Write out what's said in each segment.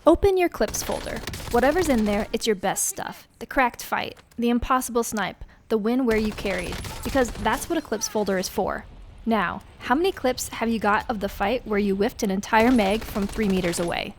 Open your clips folder. Whatever's in there, it's your best stuff. The cracked fight, the impossible snipe, the win where you carried, because that's what a clips folder is for. Now, how many clips have you got of the fight where you whiffed an entire mag from 3 meters away?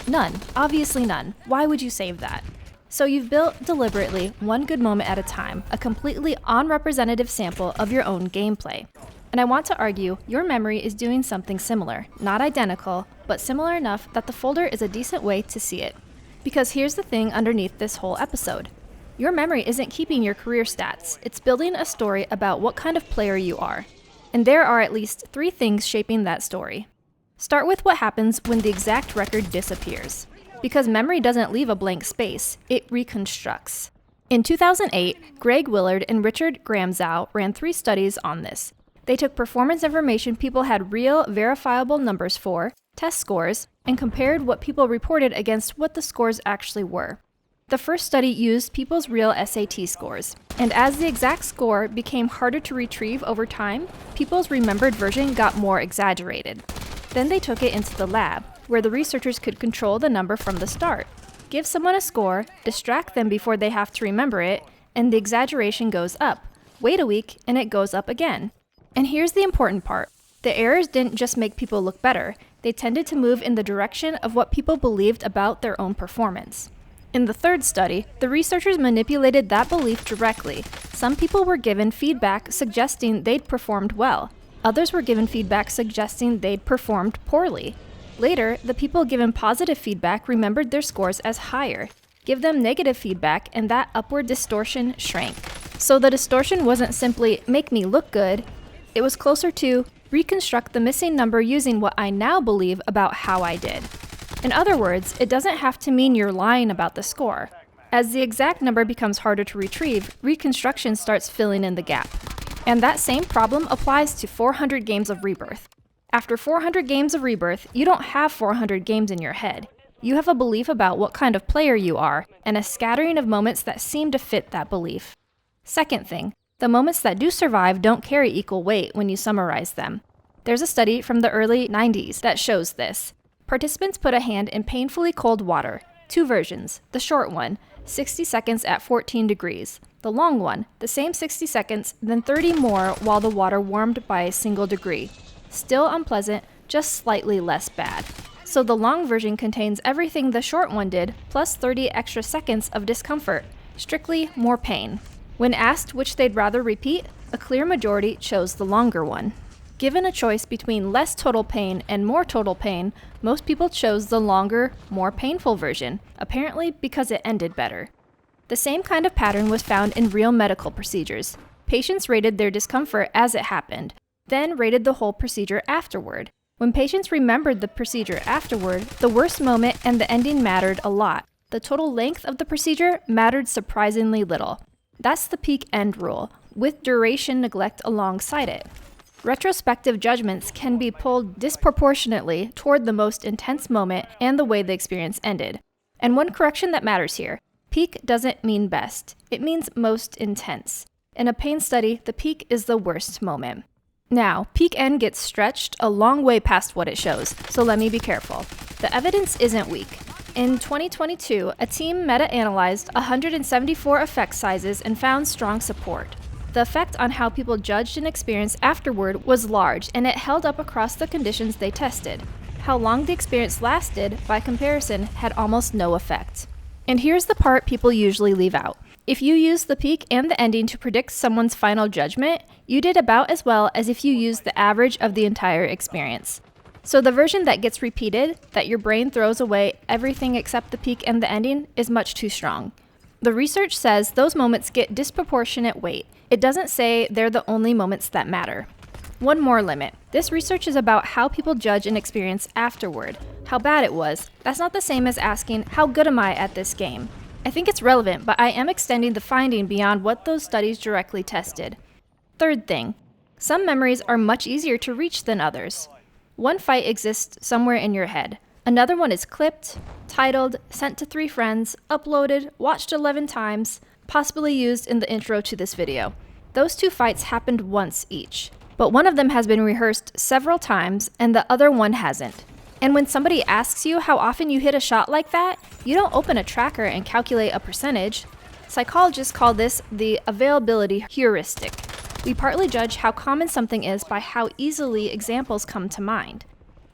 None. Obviously none. Why would you save that? So you've built deliberately, one good moment at a time, a completely unrepresentative sample of your own gameplay. And I want to argue your memory is doing something similar, not identical, but similar enough that the folder is a decent way to see it. Because here's the thing underneath this whole episode. Your memory isn't keeping your career stats, it's building a story about what kind of player you are. And there are at least 3 things shaping that story. Start with what happens when the exact record disappears. Because memory doesn't leave a blank space, it reconstructs. In 2008, Greg Willard and Richard Gramzow ran 3 studies on this. They took performance information people had real, verifiable numbers for, test scores, and compared what people reported against what the scores actually were. The first study used people's real SAT scores, and as the exact score became harder to retrieve over time, people's remembered version got more exaggerated. Then they took it into the lab, where the researchers could control the number from the start. Give someone a score, distract them before they have to remember it, and the exaggeration goes up. Wait a week, and it goes up again. And here's the important part. The errors didn't just make people look better, they tended to move in the direction of what people believed about their own performance. In the third study, the researchers manipulated that belief directly. Some people were given feedback suggesting they'd performed well. Others were given feedback suggesting they'd performed poorly. Later, the people given positive feedback remembered their scores as higher. Give them negative feedback, and that upward distortion shrank. So the distortion wasn't simply, make me look good. It was closer to, reconstruct the missing number using what I now believe about how I did. In other words, it doesn't have to mean you're lying about the score. As the exact number becomes harder to retrieve, reconstruction starts filling in the gap. And that same problem applies to 400 games of Rebirth. After 400 games of Rebirth, you don't have 400 games in your head. You have a belief about what kind of player you are, and a scattering of moments that seem to fit that belief. Second thing, the moments that do survive don't carry equal weight when you summarize them. There's a study from the early 90s that shows this. Participants put a hand in painfully cold water. 2 versions. The short one, 60 seconds at 14 degrees. The long one, the same 60 seconds, then 30 more while the water warmed by a single degree. Still unpleasant, just slightly less bad. So the long version contains everything the short one did, plus 30 extra seconds of discomfort. Strictly more pain. When asked which they'd rather repeat, a clear majority chose the longer one. Given a choice between less total pain and more total pain, most people chose the longer, more painful version, apparently because it ended better. The same kind of pattern was found in real medical procedures. Patients rated their discomfort as it happened, then rated the whole procedure afterward. When patients remembered the procedure afterward, the worst moment and the ending mattered a lot. The total length of the procedure mattered surprisingly little. That's the peak-end rule, with duration neglect alongside it. Retrospective judgments can be pulled disproportionately toward the most intense moment and the way the experience ended. And one correction that matters here, peak doesn't mean best, it means most intense. In a pain study, the peak is the worst moment. Now, peak end gets stretched a long way past what it shows, so let me be careful. The evidence isn't weak. In 2022, a team meta-analyzed 174 effect sizes and found strong support. The effect on how people judged an experience afterward was large, and it held up across the conditions they tested. How long the experience lasted, by comparison, had almost no effect. And here's the part people usually leave out. If you use the peak and the ending to predict someone's final judgment, you did about as well as if you used the average of the entire experience. So the version that gets repeated, that your brain throws away everything except the peak and the ending, is much too strong. The research says those moments get disproportionate weight. It doesn't say they're the only moments that matter. One more limit. This research is about how people judge an experience afterward. How bad it was. That's not the same as asking, how good am I at this game? I think it's relevant, but I am extending the finding beyond what those studies directly tested. Third thing. Some memories are much easier to reach than others. One fight exists somewhere in your head. Another one is clipped, titled, sent to 3 friends, uploaded, watched 11 times, possibly used in the intro to this video. Those 2 fights happened once each, but one of them has been rehearsed several times and the other one hasn't. And when somebody asks you how often you hit a shot like that, you don't open a tracker and calculate a percentage. Psychologists call this the availability heuristic. We partly judge how common something is by how easily examples come to mind.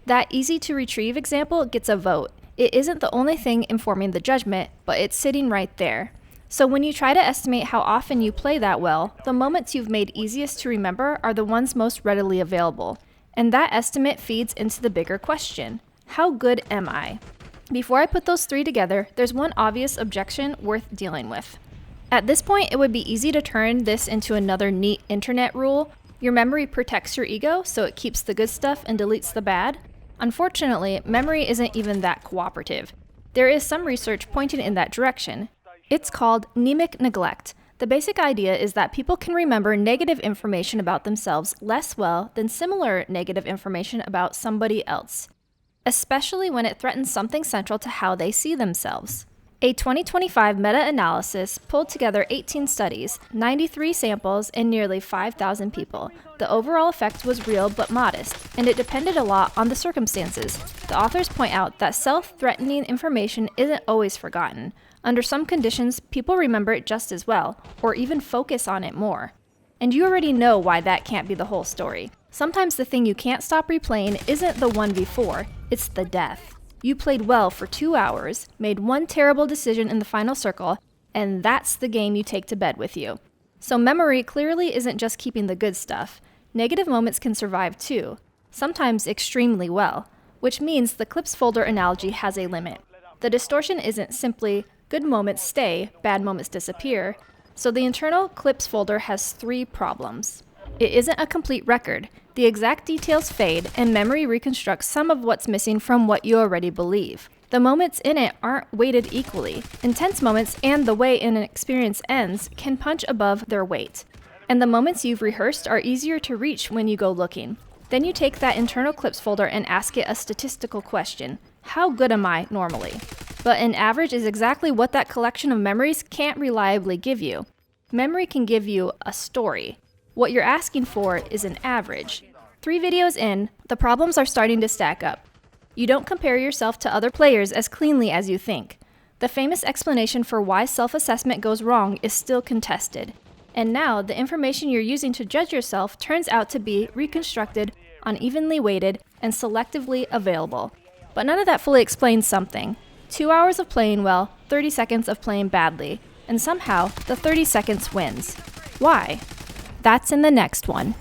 That easy to retrieve example gets a vote. It isn't the only thing informing the judgment, but it's sitting right there. So when you try to estimate how often you play that well, the moments you've made easiest to remember are the ones most readily available. And that estimate feeds into the bigger question: how good am I? Before I put those three together, there's one obvious objection worth dealing with. At this point, it would be easy to turn this into another neat internet rule. Your memory protects your ego, so it keeps the good stuff and deletes the bad. Unfortunately, memory isn't even that cooperative. There is some research pointing in that direction. It's called mnemic neglect. The basic idea is that people can remember negative information about themselves less well than similar negative information about somebody else, especially when it threatens something central to how they see themselves. A 2025 meta-analysis pulled together 18 studies, 93 samples, and nearly 5,000 people. The overall effect was real but modest, and it depended a lot on the circumstances. The authors point out that self-threatening information isn't always forgotten. Under some conditions, people remember it just as well, or even focus on it more. And you already know why that can't be the whole story. Sometimes the thing you can't stop replaying isn't the 1v4, it's the death. You played well for 2 hours, made one terrible decision in the final circle, and that's the game you take to bed with you. So memory clearly isn't just keeping the good stuff. Negative moments can survive too, sometimes extremely well, which means the clips folder analogy has a limit. The distortion isn't simply good moments stay, bad moments disappear, so the internal clips folder has 3 problems. It isn't a complete record. The exact details fade, and memory reconstructs some of what's missing from what you already believe. The moments in it aren't weighted equally. Intense moments and the way an experience ends can punch above their weight. And the moments you've rehearsed are easier to reach when you go looking. Then you take that internal clips folder and ask it a statistical question. How good am I normally? But an average is exactly what that collection of memories can't reliably give you. Memory can give you a story. What you're asking for is an average. 3 videos in, the problems are starting to stack up. You don't compare yourself to other players as cleanly as you think. The famous explanation for why self-assessment goes wrong is still contested. And now, the information you're using to judge yourself turns out to be reconstructed, unevenly weighted, and selectively available. But none of that fully explains something. 2 hours of playing well, 30 seconds of playing badly, and somehow the 30 seconds wins. Why? That's in the next one.